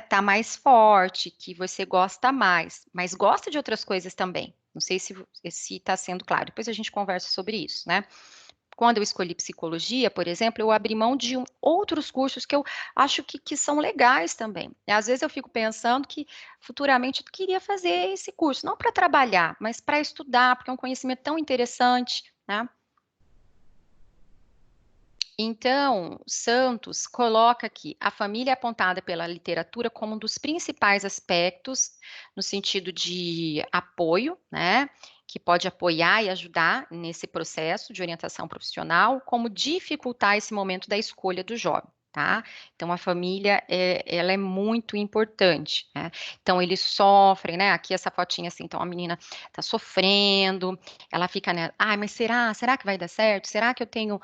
tá mais forte, que você gosta mais, mas gosta de outras coisas também. Não sei se está sendo claro. Depois a gente conversa sobre isso, né? Quando eu escolhi psicologia, por exemplo, eu abri mão de outros cursos que eu acho que são legais também. E, às vezes eu fico pensando que futuramente eu queria fazer esse curso, não para trabalhar, mas para estudar, porque é um conhecimento tão interessante, né? Então, Santos coloca aqui a família é apontada pela literatura como um dos principais aspectos no sentido de apoio, né? Que pode apoiar e ajudar nesse processo de orientação profissional, como dificultar esse momento da escolha do jovem. Tá? Então, a família, ela é muito importante, né? Então, eles sofrem, né? Aqui essa fotinha assim, então a menina tá sofrendo, ela fica, né? Ai, mas será que vai dar certo? Será que eu tenho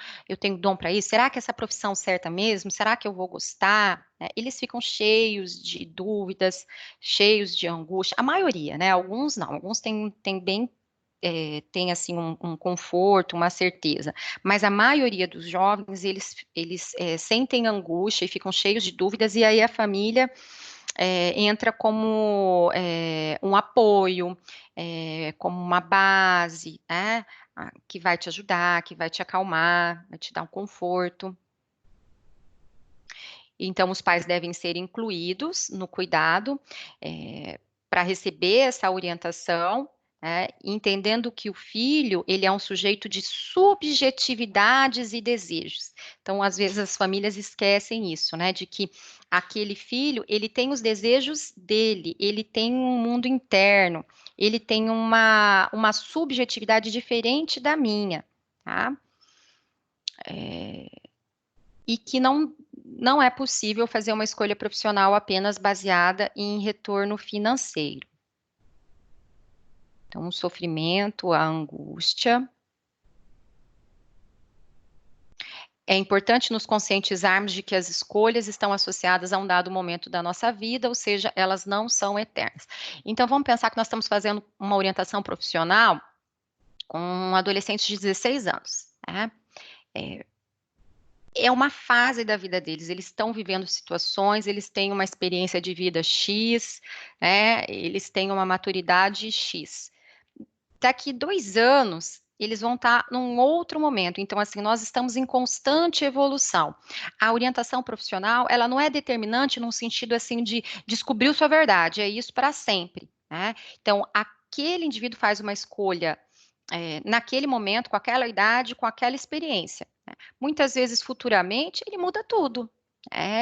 dom para isso? Será que essa profissão certa mesmo? Será que eu vou gostar? Eles ficam cheios de dúvidas, cheios de angústia. A maioria, né? Alguns não. Alguns têm bem tem assim um conforto, uma certeza. Mas a maioria dos jovens eles sentem angústia e ficam cheios de dúvidas e aí a família entra como um apoio, como uma base, né? Que vai te ajudar, que vai te acalmar, vai te dar um conforto. Então, os pais devem ser incluídos no cuidado para receber essa orientação, né, entendendo que o filho ele é um sujeito de subjetividades e desejos. Então, às vezes as famílias esquecem isso, né, de que aquele filho ele tem os desejos dele, ele tem um mundo interno, ele tem uma subjetividade diferente da minha, tá? E que não é possível fazer uma escolha profissional apenas baseada em retorno financeiro. Então, o sofrimento, a angústia. É importante nos conscientizarmos de que as escolhas estão associadas a um dado momento da nossa vida, ou seja, elas não são eternas. Então, vamos pensar que nós estamos fazendo uma orientação profissional com um adolescente de 16 anos, né? É uma fase da vida deles, eles estão vivendo situações, eles têm uma experiência de vida X, né? Eles têm uma maturidade X. Daqui 2 anos, eles vão estar num outro momento. Então, assim, nós estamos em constante evolução. A orientação profissional, ela não é determinante num sentido assim de descobrir sua verdade, é isso para sempre, né? Então, aquele indivíduo faz uma escolha naquele momento, com aquela idade, com aquela experiência. Muitas vezes, futuramente, ele muda tudo.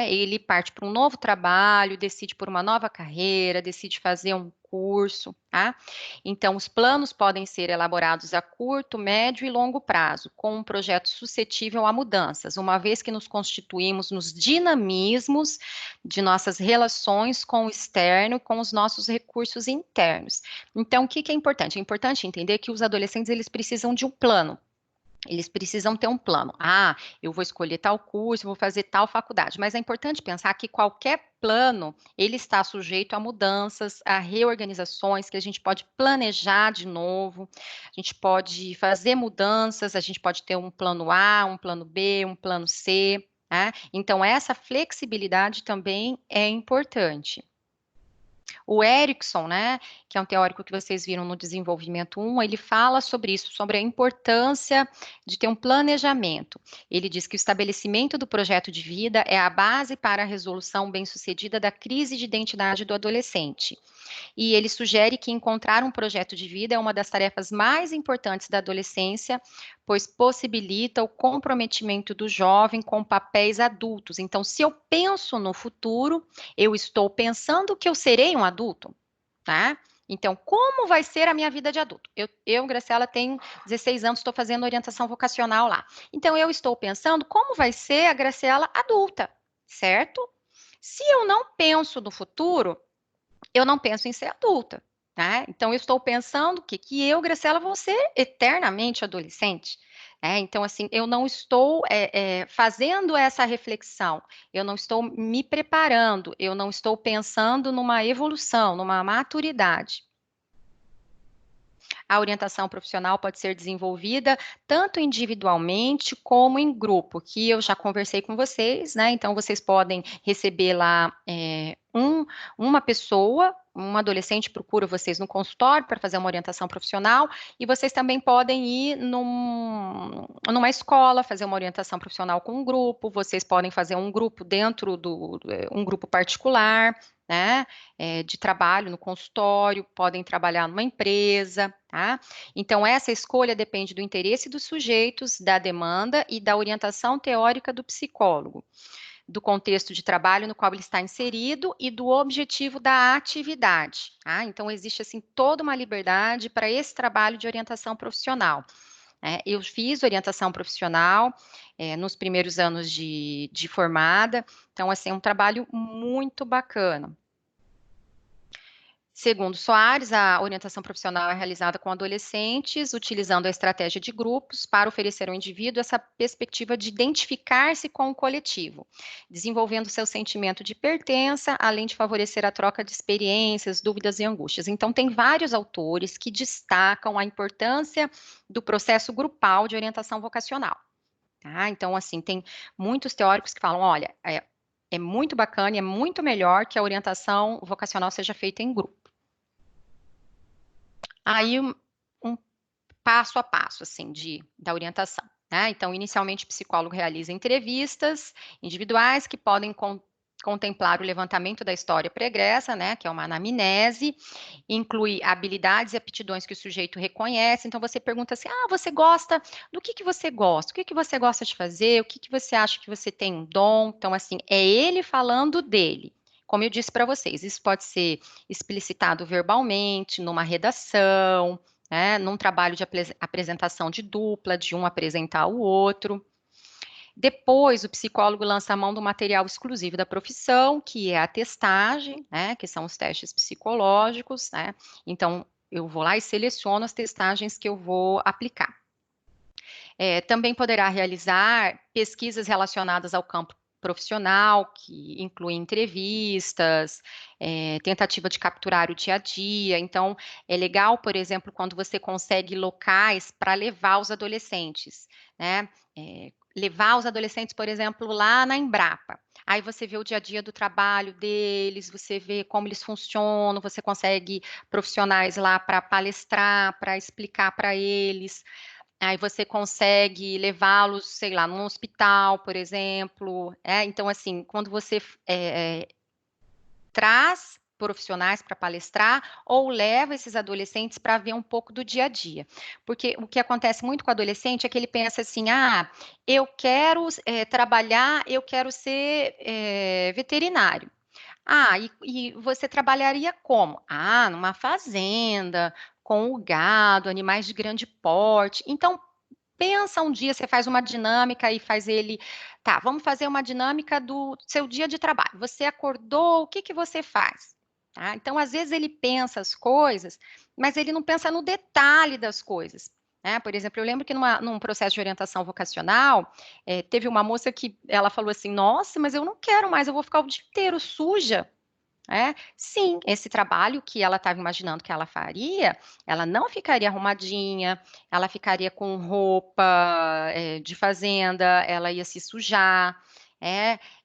Ele parte para um novo trabalho, decide por uma nova carreira, decide fazer um curso, tá? Então, os planos podem ser elaborados a curto, médio e longo prazo, com um projeto suscetível a mudanças, uma vez que nos constituímos nos dinamismos de nossas relações com o externo e com os nossos recursos internos. Então, o que que é importante? É importante entender que os adolescentes eles precisam de um plano. Eles precisam ter um plano. Ah, eu vou escolher tal curso, vou fazer tal faculdade. Mas é importante pensar que qualquer plano, ele está sujeito a mudanças, a reorganizações, que a gente pode planejar de novo, a gente pode fazer mudanças, a gente pode ter um plano A, um plano B, um plano C, né? Então, essa flexibilidade também é importante. O Erickson, né, que é um teórico que vocês viram no Desenvolvimento 1, ele fala sobre isso, sobre a importância de ter um planejamento. Ele diz que o estabelecimento do projeto de vida é a base para a resolução bem-sucedida da crise de identidade do adolescente. E ele sugere que encontrar um projeto de vida é uma das tarefas mais importantes da adolescência, pois possibilita o comprometimento do jovem com papéis adultos. Então, se eu penso no futuro, eu estou pensando que eu serei um adulto, tá? Então, como vai ser a minha vida de adulto? Graciela, tenho 16 anos, estou fazendo orientação vocacional lá. Então, eu estou pensando como vai ser a Graciela adulta, certo? Se eu não penso no futuro, eu não penso em ser adulta, tá? Então, eu estou pensando que eu, Graciela, vou ser eternamente adolescente. Então, assim, eu não estou fazendo essa reflexão, eu não estou me preparando, eu não estou pensando numa evolução, numa maturidade. a orientação profissional pode ser desenvolvida tanto individualmente como em grupo, que eu já conversei com vocês, né? Então, vocês podem receber lá uma pessoa, um adolescente procura vocês no consultório para fazer uma orientação profissional, e vocês também podem ir numa escola, fazer uma orientação profissional com um grupo, vocês podem fazer um grupo dentro um grupo particular, né, de trabalho no consultório, podem trabalhar numa empresa, tá? Então, essa escolha depende do interesse dos sujeitos, da demanda e da orientação teórica do psicólogo, do contexto de trabalho no qual ele está inserido e do objetivo da atividade, tá? Então, existe, assim, toda uma liberdade para esse trabalho de orientação profissional. Eu fiz orientação profissional nos primeiros anos de formada, então, assim, é um trabalho muito bacana. Segundo Soares, a orientação profissional é realizada com adolescentes, utilizando a estratégia de grupos para oferecer ao indivíduo essa perspectiva de identificar-se com o coletivo, desenvolvendo seu sentimento de pertença, além de favorecer a troca de experiências, dúvidas e angústias. Então, tem vários autores que destacam a importância do processo grupal de orientação vocacional. Tá? Então, assim, tem muitos teóricos que falam, olha, é muito bacana e é muito melhor que a orientação vocacional seja feita em grupo. Aí, um passo a passo, assim, da orientação, né? Então, inicialmente, o psicólogo realiza entrevistas individuais que podem contemplar o levantamento da história pregressa, né, que é uma anamnese, inclui habilidades e aptidões que o sujeito reconhece. Então, você pergunta assim, você gosta, do que você gosta? O que você gosta de fazer? O que você acha que você tem um dom? Então, assim, é ele falando dele. Como eu disse para vocês, isso pode ser explicitado verbalmente, numa redação, né, num trabalho de apresentação de dupla, de um apresentar o outro. Depois, o psicólogo lança a mão do material exclusivo da profissão, que é a testagem, né, que são os testes psicológicos, né? Então, eu vou lá e seleciono as testagens que eu vou aplicar. Também poderá realizar pesquisas relacionadas ao campo profissional, que incluem entrevistas, tentativa de capturar o dia a dia. Então, é legal, por exemplo, quando você consegue locais para levar os adolescentes, né? Levar os adolescentes, por exemplo, lá na Embrapa. Aí você vê o dia a dia do trabalho deles, você vê como eles funcionam, você consegue profissionais lá para palestrar, para explicar para eles. Aí você consegue levá-los, sei lá, num hospital, por exemplo. Então, assim, quando você traz profissionais para palestrar ou leva esses adolescentes para ver um pouco do dia a dia. Porque o que acontece muito com o adolescente é que ele pensa assim, eu quero trabalhar, eu quero ser veterinário. E você trabalharia como? Numa fazenda, com o gado, animais de grande porte. Então, pensa um dia, você faz uma dinâmica e faz ele, tá, vamos fazer uma dinâmica do seu dia de trabalho. Você acordou, o que que você faz? Tá? Então, às vezes ele pensa as coisas, mas ele não pensa no detalhe das coisas. Né? Por exemplo, eu lembro que num processo de orientação vocacional, teve uma moça que ela falou assim, nossa, mas eu não quero mais, eu vou ficar o dia inteiro suja. Sim, esse trabalho que ela estava imaginando que ela faria, ela não ficaria arrumadinha, ela ficaria com roupa de fazenda, ela ia se sujar,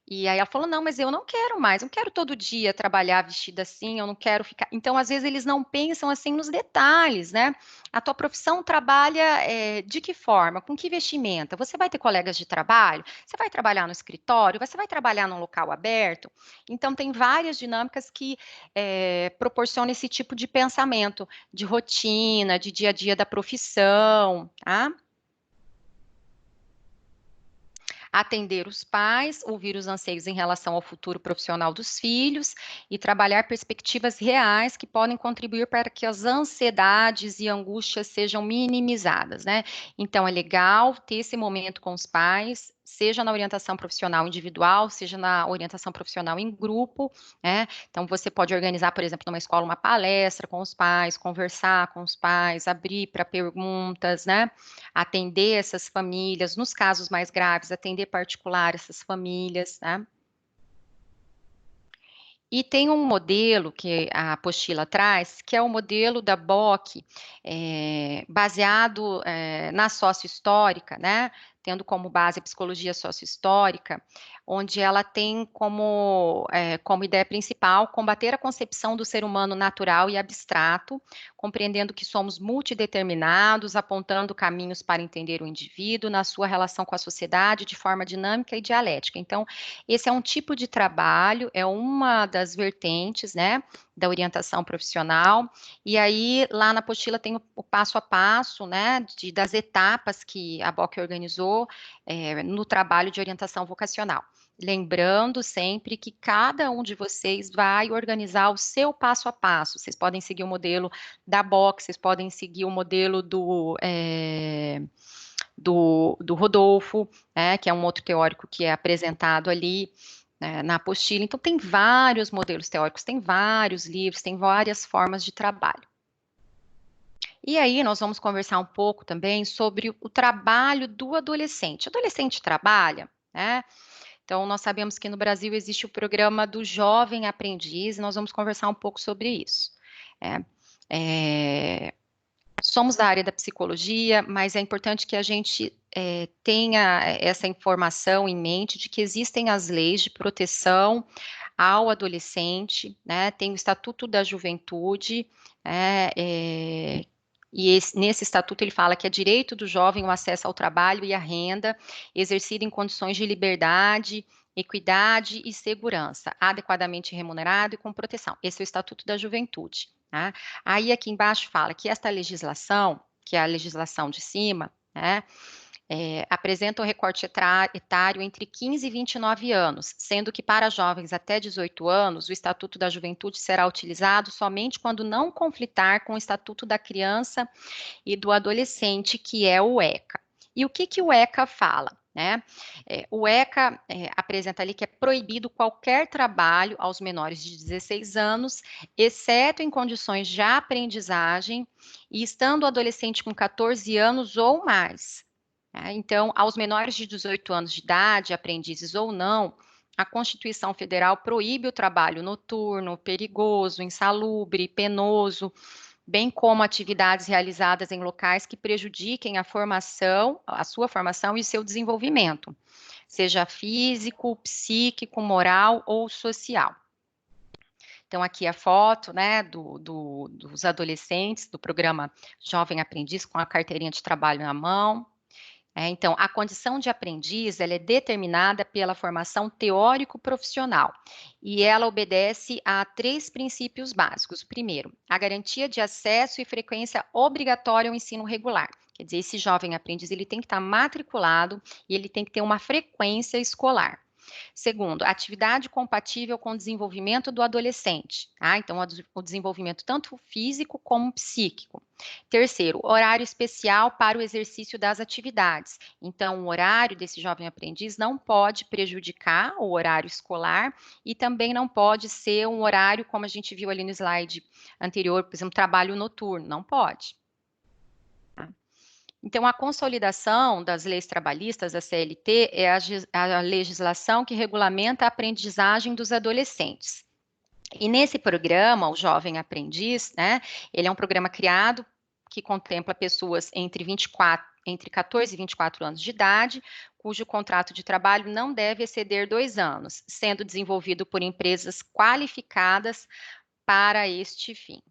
e aí ela falou, não, mas eu não quero mais, eu não quero todo dia trabalhar vestida assim, eu não quero ficar. Então, às vezes, eles não pensam assim nos detalhes, né? A tua profissão trabalha de que forma? Com que vestimenta? Você vai ter colegas de trabalho? Você vai trabalhar no escritório? Você vai trabalhar num local aberto? Então, tem várias dinâmicas que proporcionam esse tipo de pensamento, de rotina, de dia a dia da profissão, tá? Atender os pais, ouvir os anseios em relação ao futuro profissional dos filhos e trabalhar perspectivas reais que podem contribuir para que as ansiedades e angústias sejam minimizadas, né? Então, é legal ter esse momento com os pais, seja na orientação profissional individual, seja na orientação profissional em grupo, né? Então, você pode organizar, por exemplo, numa escola, uma palestra com os pais, conversar com os pais, abrir para perguntas, né? Atender essas famílias, nos casos mais graves, atender particular essas famílias, né? E tem um modelo que a apostila traz, que é o modelo da BOC, baseado na sociohistórica, né? Tendo como base a psicologia sociohistórica, onde ela tem como ideia principal combater a concepção do ser humano natural e abstrato, compreendendo que somos multideterminados, apontando caminhos para entender o indivíduo na sua relação com a sociedade de forma dinâmica e dialética. Então, esse é um tipo de trabalho, é uma das vertentes, né, da orientação profissional, e aí lá na apostila tem o passo a passo, né, das etapas que a BOC organizou no trabalho de orientação vocacional. Lembrando sempre que cada um de vocês vai organizar o seu passo a passo. Vocês podem seguir o modelo da BOC, vocês podem seguir o modelo do Rodolfo, que é um outro teórico que é apresentado ali na apostila. Então, tem vários modelos teóricos, tem vários livros, tem várias formas de trabalho. E aí, nós vamos conversar um pouco também sobre o trabalho do adolescente. O adolescente trabalha, né? Então, nós sabemos que no Brasil existe o programa do Jovem Aprendiz, e nós vamos conversar um pouco sobre isso. Somos da área da psicologia, mas é importante que a gente tenha essa informação em mente de que existem as leis de proteção ao adolescente, né? Tem o Estatuto da Juventude, e nesse estatuto ele fala que é direito do jovem o acesso ao trabalho e à renda, exercido em condições de liberdade, equidade e segurança, adequadamente remunerado e com proteção. Esse é o Estatuto da Juventude. Tá? Aí aqui embaixo fala que esta legislação, que é a legislação de cima, apresenta um recorte etário entre 15 e 29 anos, sendo que para jovens até 18 anos, o Estatuto da Juventude será utilizado somente quando não conflitar com o Estatuto da Criança e do Adolescente, que é o ECA. E o que o ECA fala? O ECA apresenta ali que é proibido qualquer trabalho aos menores de 16 anos, exceto em condições de aprendizagem e estando o adolescente com 14 anos ou mais. Então, aos menores de 18 anos de idade, aprendizes ou não, a Constituição Federal proíbe o trabalho noturno, perigoso, insalubre, penoso, bem como atividades realizadas em locais que prejudiquem a sua formação e o seu desenvolvimento, seja físico, psíquico, moral ou social. Então, aqui a foto, né, dos adolescentes do programa Jovem Aprendiz com a carteirinha de trabalho na mão. Então, a condição de aprendiz ela é determinada pela formação teórico-profissional e ela obedece a 3 princípios básicos. Primeiro, a garantia de acesso e frequência obrigatória ao ensino regular. Quer dizer, esse jovem aprendiz ele tem que estar matriculado e ele tem que ter uma frequência escolar. Segundo, atividade compatível com o desenvolvimento do adolescente. Então, o desenvolvimento tanto físico como psíquico. Terceiro, horário especial para o exercício das atividades. Então, o horário desse jovem aprendiz não pode prejudicar o horário escolar e também não pode ser um horário, como a gente viu ali no slide anterior, por exemplo, trabalho noturno. Não pode. Então, a consolidação das leis trabalhistas, da CLT, é a legislação que regulamenta a aprendizagem dos adolescentes. E nesse programa, o Jovem Aprendiz, ele é um programa criado que contempla pessoas entre 14 e 24 anos de idade, cujo contrato de trabalho não deve exceder 2 anos, sendo desenvolvido por empresas qualificadas para este fim.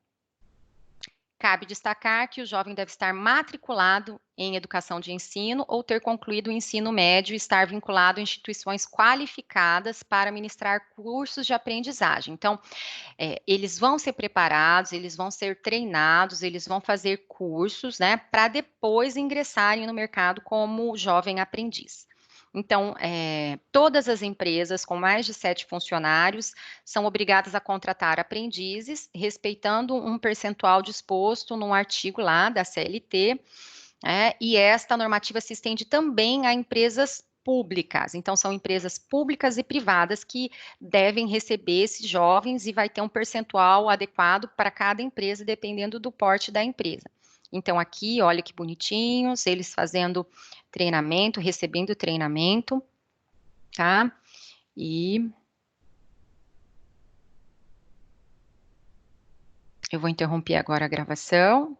Cabe destacar que o jovem deve estar matriculado em educação de ensino ou ter concluído o ensino médio e estar vinculado a instituições qualificadas para ministrar cursos de aprendizagem. Então, eles vão ser preparados, eles vão ser treinados, eles vão fazer cursos, para depois ingressarem no mercado como jovem aprendiz. Então, todas as empresas com mais de 7 funcionários são obrigadas a contratar aprendizes, respeitando um percentual disposto num artigo lá da CLT, e esta normativa se estende também a empresas públicas. Então, são empresas públicas e privadas que devem receber esses jovens e vai ter um percentual adequado para cada empresa, dependendo do porte da empresa. Então, aqui, olha que bonitinhos, eles fazendo treinamento, recebendo treinamento, tá? E, deixa eu ver aqui, Eu vou interromper agora a gravação.